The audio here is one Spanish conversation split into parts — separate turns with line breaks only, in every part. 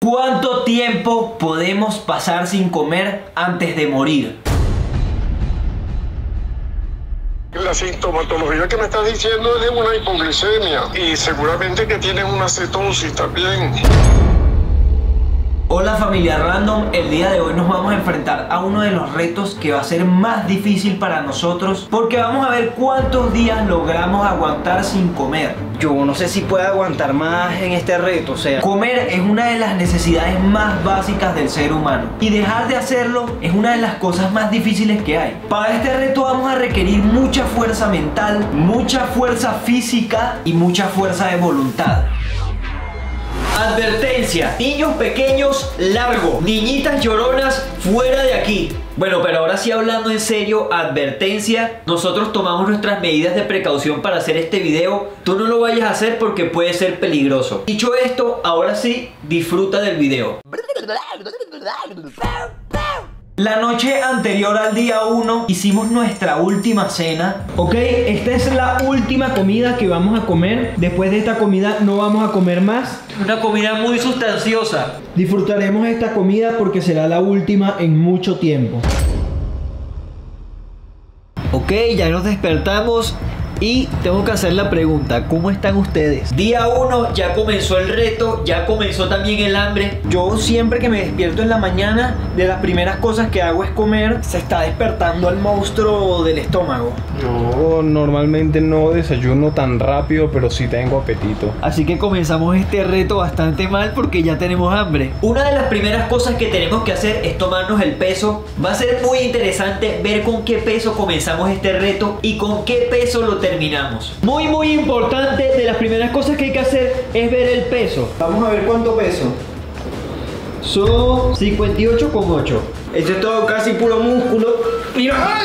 ¿Cuánto tiempo podemos pasar sin comer antes de morir?
La sintomatología que me estás diciendo es de una hipoglicemia y seguramente que tienes una cetosis también.
Hola familia Random, el día de hoy nos vamos a enfrentar a uno de los retos que va a ser más difícil para nosotros, porque vamos a ver cuántos días logramos aguantar sin comer.
Yo no sé si puedo aguantar más en este reto, o sea,
comer es una de las necesidades más básicas del ser humano y dejar de hacerlo es una de las cosas más difíciles que hay. Para este reto vamos a requerir mucha fuerza mental, mucha fuerza física y mucha fuerza de voluntad. Advertencia: niños pequeños, largo. Niñitas lloronas, fuera de aquí. Bueno, pero ahora sí, hablando en serio, advertencia. Nosotros tomamos nuestras medidas de precaución para hacer este video. Tú no lo vayas a hacer porque puede ser peligroso. Dicho esto, ahora sí, disfruta del video. La noche anterior al día 1 hicimos nuestra última cena.
Ok, esta es la última comida que vamos a comer. Después de esta comida no vamos a comer más.
Una comida muy sustanciosa.
Disfrutaremos esta comida porque será la última en mucho tiempo.
ok, ya nos despertamos y tengo que hacer la pregunta: ¿cómo están ustedes?
Día 1, ya comenzó el reto, ya comenzó también el hambre.
Yo siempre que me despierto en la mañana, de las primeras cosas que hago es comer. Se está despertando el monstruo del estómago.
Yo normalmente no desayuno tan rápido, pero sí tengo apetito.
Así que comenzamos este reto bastante mal porque ya tenemos hambre.
Una de las primeras cosas que tenemos que hacer es tomarnos el peso. Va a ser muy interesante ver con qué peso comenzamos este reto y con qué peso lo terminamos.
Muy importante, de las primeras cosas que hay que hacer es ver el peso. Vamos a ver cuánto peso. Son 58,8.
Esto es todo casi puro músculo. ¡Mira!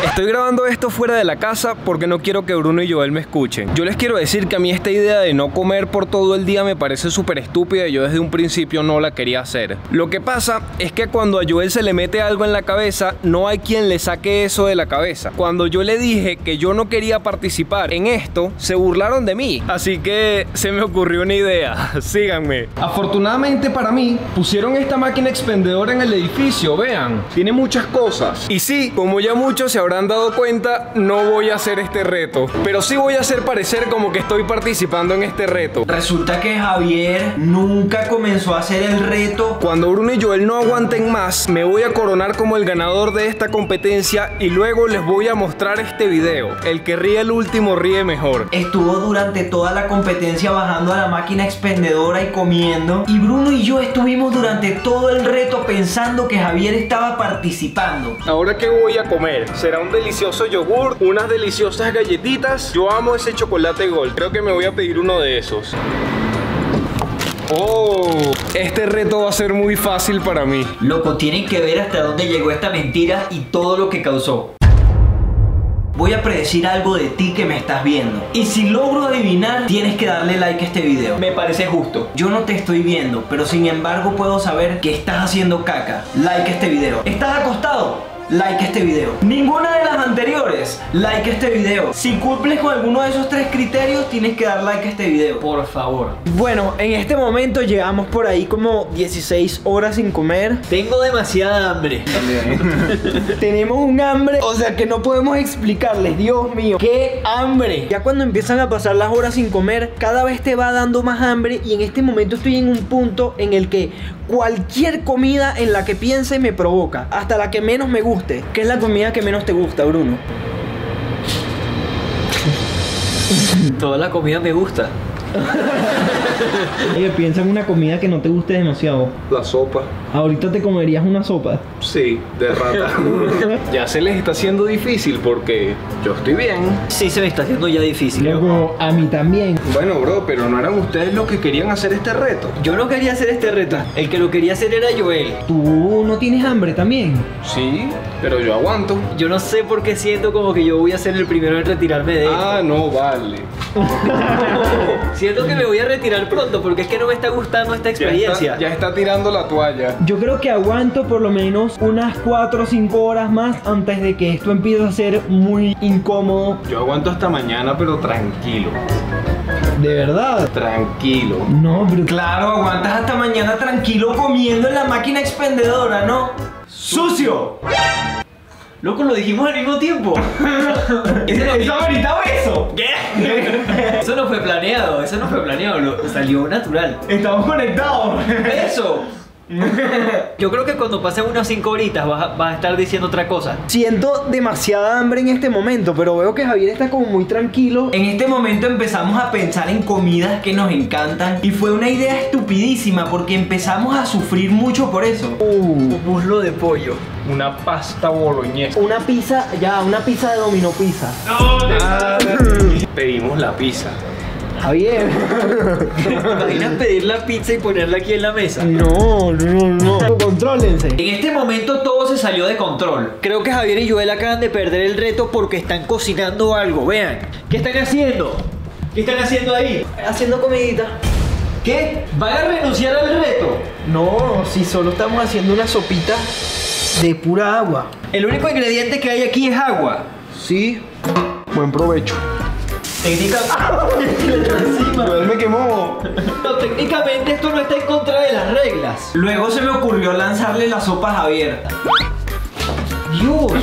Estoy grabando esto fuera de la casa porque no quiero que Bruno y Joel me escuchen. Yo les quiero decir que a mí esta idea de no comer por todo el día me parece súper estúpida y yo desde un principio no la quería hacer. Lo que pasa es que cuando a Joel se le mete algo en la cabeza, no hay quien le saque eso de la cabeza. Cuando yo le dije que yo no quería participar en esto, se burlaron de mí. Así que se me ocurrió una idea. Síganme. Afortunadamente para mí, pusieron esta máquina expendedora en el edificio. Vean, tiene muchas cosas. Y sí, como ya muchos se habrán dado cuenta, no voy a hacer este reto, pero sí voy a hacer parecer como que estoy participando en este reto.
Resulta que Javier nunca comenzó a hacer el reto.
Cuando Bruno y Joel no aguanten más, me voy a coronar como el ganador de esta competencia y luego les voy a mostrar este video. El que ríe el último ríe mejor.
Estuvo durante toda la competencia bajando a la máquina expendedora y comiendo, y Bruno y yo estuvimos durante todo el reto pensando que Javier estaba participando.
Ahora, ¿qué voy a comer? ¿Será un delicioso yogur? ¿Unas deliciosas galletitas? Yo amo ese chocolate Gold. Creo que me voy a pedir uno de esos. Oh, este reto va a ser muy fácil para mí.
Loco, tienen que ver hasta dónde llegó esta mentira y todo lo que causó. Voy a predecir algo de ti que me estás viendo, y si logro adivinar, tienes que darle like a este video. Me parece justo. Yo no te estoy viendo, pero sin embargo puedo saber que estás haciendo caca. Like a este video. ¿Estás acostado? Like a este video. Ninguna de las anteriores. Like a este video. Si cumples con alguno de esos tres criterios, tienes que dar like a este video, por favor.
Bueno, en este momento llevamos por ahí como 16 horas sin comer.
Tengo demasiada hambre.
Tenemos un hambre, o sea que no podemos explicarles. Dios mío, qué hambre. Ya cuando empiezan a pasar las horas sin comer, cada vez te va dando más hambre, y en este momento estoy en un punto en el que cualquier comida en la que piense me provoca, hasta la que menos me guste. ¿Qué es la comida que menos te gusta, Bruno?
Toda la comida me gusta.
Oye, piensa en una comida que no te guste demasiado.
La sopa.
¿Ahorita te comerías una sopa?
Sí, de rata. Ya se les está haciendo difícil porque yo estoy bien.
Sí, se me está haciendo ya difícil.
Luego, a mí también.
Bueno, bro, pero no eran ustedes los que querían hacer este reto.
Yo no quería hacer este reto. El que lo quería hacer era Joel.
¿Tú no tienes hambre también?
Sí, pero yo aguanto.
Yo no sé por qué siento como que yo voy a ser el primero en retirarme de esto.
Ah, no, vale.
Siento que me voy a retirar pronto porque es que no me está gustando esta experiencia.
Ya está tirando la toalla.
Yo creo que aguanto por lo menos unas 4 o 5 horas más antes de que esto empiece a ser muy incómodo.
Yo aguanto hasta mañana, pero tranquilo.
De verdad.
Tranquilo.
No, pero
Claro, aguantas hasta mañana tranquilo comiendo en la máquina expendedora, ¿no? ¡Sucio! Loco, lo dijimos al mismo tiempo.
¿Eso ameritaba eso?
¿Qué? Eso no fue planeado, salió natural.
Estamos conectados.
Eso. Yo creo que cuando pasen unas 5 horitas vas a estar diciendo otra cosa.
Siento demasiada hambre en este momento, pero veo que Javier está como muy tranquilo.
En este momento empezamos a pensar en comidas que nos encantan y fue una idea estupidísima porque empezamos a sufrir mucho por eso.
Un muslo de pollo.
Una pasta boloñesa.
Una pizza de Domino Pizza.
Pedimos la pizza.
Javier.
¿Te imaginas pedir la pizza y ponerla aquí en la mesa?
No. Contrólense.
En este momento todo se salió de control.
Creo que Javier y Joel acaban de perder el reto porque están cocinando algo. Vean. ¿Qué están haciendo? ¿Qué están haciendo ahí?
Haciendo comidita.
¿Qué? ¿Van a renunciar al reto?
No, si solo estamos haciendo una sopita de pura agua.
El único ingrediente que hay aquí es agua.
Sí. Buen provecho.
Técnicamente,
Me quemó.
No, técnicamente esto no está en contra de las reglas.
luego se me ocurrió lanzarle la sopa a Javier.
Dios.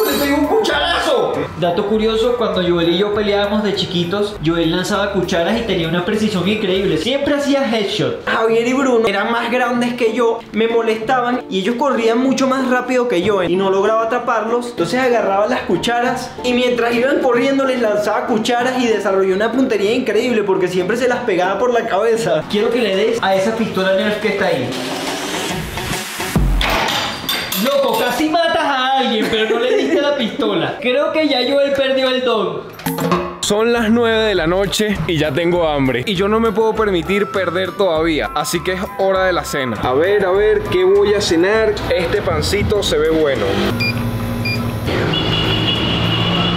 ¡Le pegué un cucharazo!
Dato curioso, cuando Joel y yo peleábamos de chiquitos, Joel lanzaba cucharas y tenía una precisión increíble. Siempre hacía headshot.
Javier y Bruno eran más grandes que yo, me molestaban y ellos corrían mucho más rápido que yo y no lograba atraparlos. Entonces agarraba las cucharas y mientras iban corriendo les lanzaba cucharas y desarrolló una puntería increíble porque siempre se las pegaba por la cabeza.
Quiero que le des a esa pistola Nerf que está ahí.
Loco, casi matas a alguien, pero no le diste la pistola. Creo que ya Joel perdió el don.
Son las 9 de la noche y ya tengo hambre. Y yo no me puedo permitir perder todavía. Así que es hora de la cena. A ver, ¿qué voy a cenar? Este pancito se ve bueno.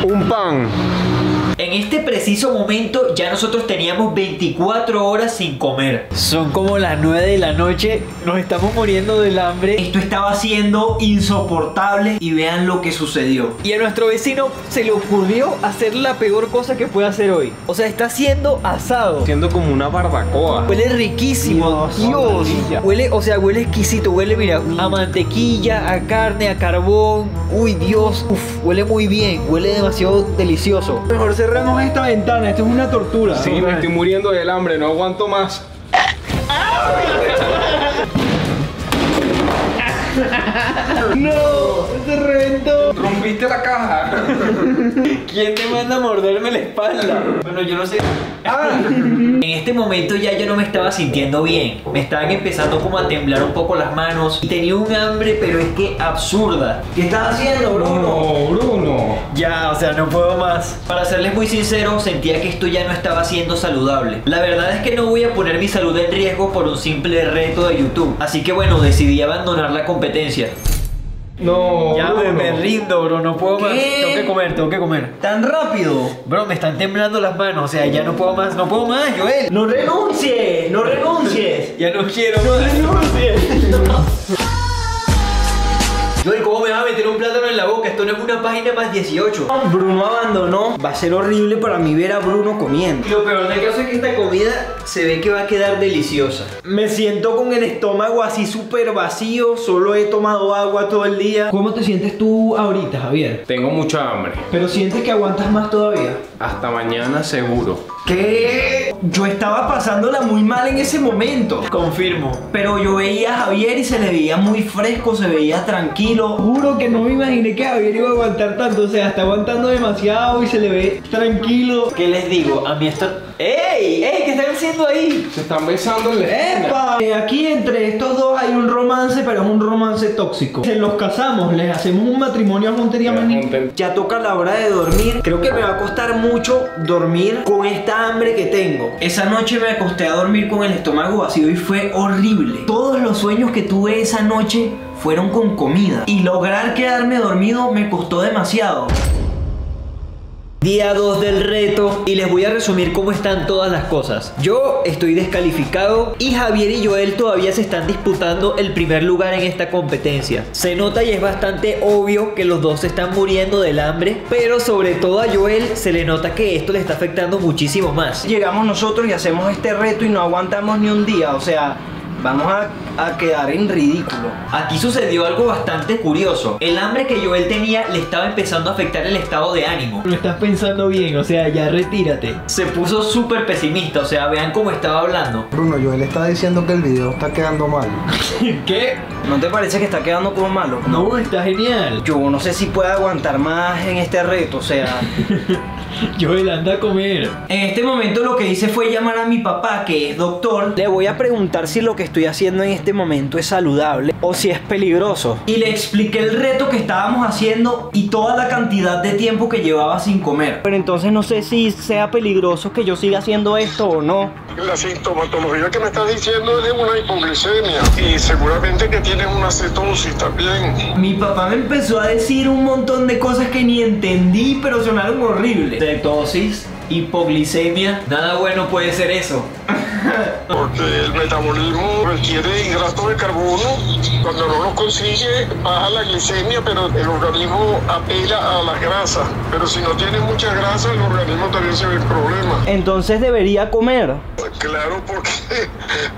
Un pan.
En este preciso momento ya nosotros teníamos 24 horas sin comer.
Son como las 9 de la noche, nos estamos muriendo del hambre.
Esto estaba siendo insoportable y vean lo que sucedió.
Y a nuestro vecino se le ocurrió hacer la peor cosa que puede hacer hoy. O sea, está haciendo asado.
Siendo como una barbacoa.
Huele riquísimo. Dios. Huele, o sea, huele exquisito. Huele, mira, a mantequilla, a carne, a carbón. Uy, Dios. Uf, huele muy bien. Huele demasiado delicioso.
Mejor cerramos esta ventana, esto es una tortura.
Sí, me estoy muriendo del hambre, no aguanto más.
No, se reventó.
Rompiste la caja.
¿Quién te manda a morderme la espalda?
Bueno, yo no sé. En este momento ya yo no me estaba sintiendo bien. Me estaban empezando como a temblar un poco las manos. Y tenía un hambre, pero es que absurda. ¿Qué estás haciendo, Bruno?
Bruno.
Ya, o sea, no puedo más.
Para serles muy sincero, sentía que esto ya no estaba siendo saludable. La verdad es que no voy a poner mi salud en riesgo por un simple reto de YouTube. Así que bueno, decidí abandonar la competencia.
No,
Ya me rindo, bro, no puedo más.
¿Qué?
Tengo que comer.
¿Tan rápido?
Bro, me están temblando las manos, o sea, ya no puedo más, Joel.
No renuncies, no renuncies.
Ya no quiero más. Joel, ¿cómo me vas a meter un plátano en la boca? Esto no es una página más 18.
Bruno abandonó. Va a ser horrible para mí ver a Bruno comiendo.
Lo peor del caso es que esta comida se ve que va a quedar deliciosa.
Me siento con el estómago así súper vacío. Solo he tomado agua todo el día. ¿Cómo te sientes tú ahorita, Javier?
Tengo mucha hambre.
Pero sientes que aguantas más todavía.
Hasta mañana seguro.
¿Qué? Yo estaba pasándola muy mal en ese momento.
Confirmo.
Pero yo veía a Javier y se le veía muy fresco, se veía tranquilo.
Juro que no me imaginé que Javier iba a aguantar tanto. O sea, está aguantando demasiado y se le ve tranquilo.
¿Qué les digo? A mí esto... ¡Ey! ¿Qué están haciendo ahí?
Se están besando en la esquina.
¡Epa! Aquí entre estos dos hay un romance, pero es un romance tóxico. Se los casamos, les hacemos un matrimonio a Montería Maní. Ya toca la hora de dormir. Creo que me va a costar mucho dormir con esta hambre que tengo.
Esa noche me acosté a dormir con el estómago vacío y fue horrible. Todos los sueños que tuve esa noche fueron con comida. Y lograr quedarme dormido me costó demasiado.
Día 2 del reto y les voy a resumir cómo están todas las cosas. Yo estoy descalificado y Javier y Joel todavía se están disputando el primer lugar en esta competencia. Se nota y es bastante obvio que los dos se están muriendo del hambre, pero sobre todo a Joel se le nota que esto le está afectando muchísimo más.
Llegamos nosotros y hacemos este reto y no aguantamos ni un día, o sea, vamos a quedar en ridículo.
Aquí sucedió algo bastante curioso. El hambre que Joel tenía le estaba empezando a afectar el estado de ánimo. Lo estás pensando bien, o sea, ya retírate. Se puso súper pesimista, o sea, vean cómo estaba hablando.
Bruno, Joel está diciendo que el video está quedando mal.
¿Qué?
¿No te parece que está quedando como malo?
No, está genial.
Yo no sé si pueda aguantar más en este reto, o sea...
Joel, anda a comer.
En este momento lo que hice fue llamar a mi papá, que es doctor,
Le voy a preguntar si lo que estoy haciendo en este momento es saludable o si es peligroso.
y le expliqué el reto que estábamos haciendo y toda la cantidad de tiempo que llevaba sin comer.
Pero entonces no sé si sea peligroso que yo siga haciendo esto o no.
La sintomatología que me estás diciendo es de una hipoglicemia y seguramente que tienes una cetosis también.
Mi papá me empezó a decir un montón de cosas que ni entendí, pero sonaron horribles. Cetosis, hipoglicemia, nada bueno puede ser eso.
Porque el metabolismo requiere hidratos de carbono. Cuando no los consigue, baja la glicemia, pero el organismo apela a las grasas. Pero si no tiene mucha grasa, el organismo también se ve en problemas.
Entonces debería comer.
Claro, porque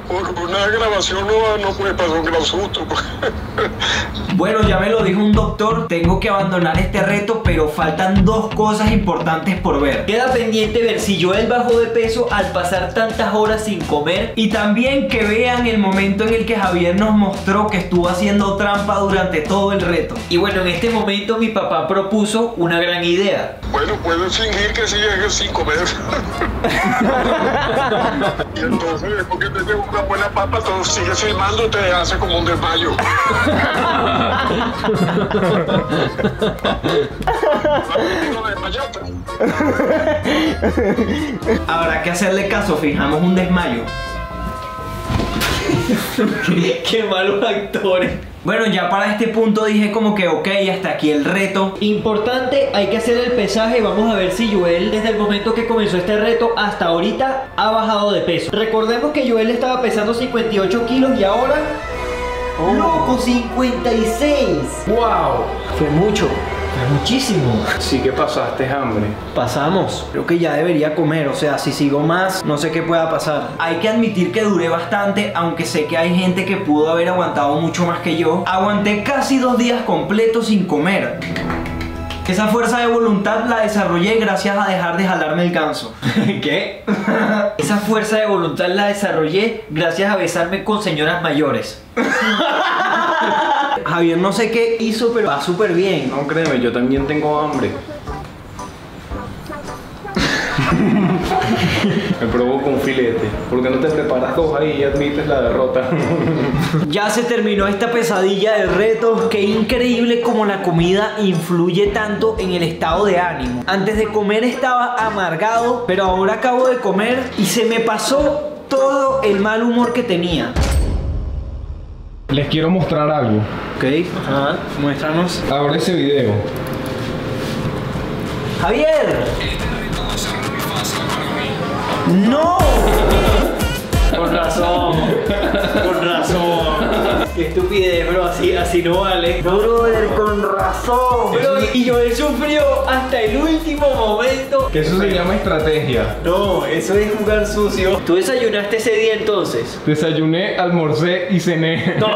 por una grabación no puede pasar un gran susto.
Bueno, ya me lo dijo un doctor, tengo que abandonar este reto, pero faltan dos cosas importantes por ver.
Queda pendiente ver si Joel bajó de peso al pasar tantas horas sin comer.
Y también que vean el momento en el que Javier nos mostró que estuvo haciendo trampa durante todo el reto.
Y bueno, en este momento mi papá propuso una gran idea.
Bueno, puedes fingir que sigues sin comer. Y entonces, después que te llevas una buena papa, todo sigues filmando y te hace como un desmayo.
Habrá que hacerle caso, fijamos un desmayo.
Qué malos actores.
Bueno, ya para este punto dije como que ok, hasta aquí el reto.
Importante, hay que hacer el pesaje. Vamos a ver si Joel desde el momento que comenzó este reto hasta ahorita ha bajado de peso. Recordemos que Joel estaba pesando 58 kilos y ahora... ¡Loco! 56.
¡Wow! Fue mucho.
Es muchísimo.
Sí que pasaste hambre.
Pasamos. Creo que ya debería comer. O sea, si sigo más, no sé qué pueda pasar.
Hay que admitir que duré bastante, aunque sé que hay gente que pudo haber aguantado mucho más que yo. Aguanté casi 2 días completos sin comer. Esa fuerza de voluntad la desarrollé gracias a dejar de jalarme el ganso.
¿Qué? Esa fuerza de voluntad la desarrollé gracias a besarme con señoras mayores.
Javier no sé qué hizo, pero va súper bien.
No, créeme, yo también tengo hambre. Me provoca un filete. ¿Por qué no te preparas 2 ahí y admites la derrota?
Ya se terminó esta pesadilla del reto. Qué increíble como la comida influye tanto en el estado de ánimo. Antes de comer estaba amargado, pero ahora acabo de comer y se me pasó todo el mal humor que tenía.
Les quiero mostrar algo.
Ok, ajá, muéstranos.
Ahora ese video.
¡Javier! ¡No!
Con razón. Con razón. Qué estupidez, bro. Así no vale.
Brother, con razón.
Bro, y Joel sufrió hasta el último momento.
Que eso se llama estrategia.
No, eso es jugar sucio. ¿Tú desayunaste ese día entonces?
Desayuné, almorcé y cené.
¡No!